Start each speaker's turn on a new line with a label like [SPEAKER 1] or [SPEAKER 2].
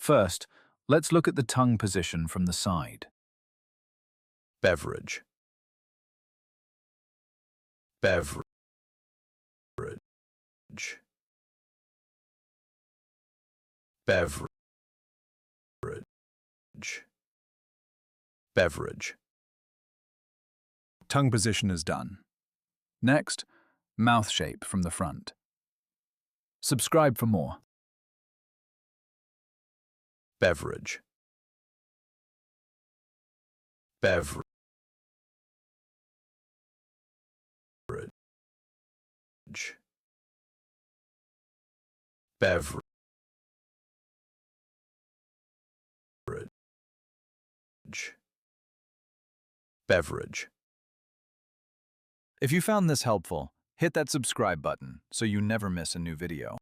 [SPEAKER 1] First, let's look at the tongue position from the side.
[SPEAKER 2] Beverage. Beverage. Beverage. Beverage.
[SPEAKER 1] Tongue position is done. Next, mouth shape from the front. Subscribe for more.
[SPEAKER 2] Beverage. Beverage. Beverage. Beverage.
[SPEAKER 1] If you found this helpful, hit that subscribe button so you never miss a new video.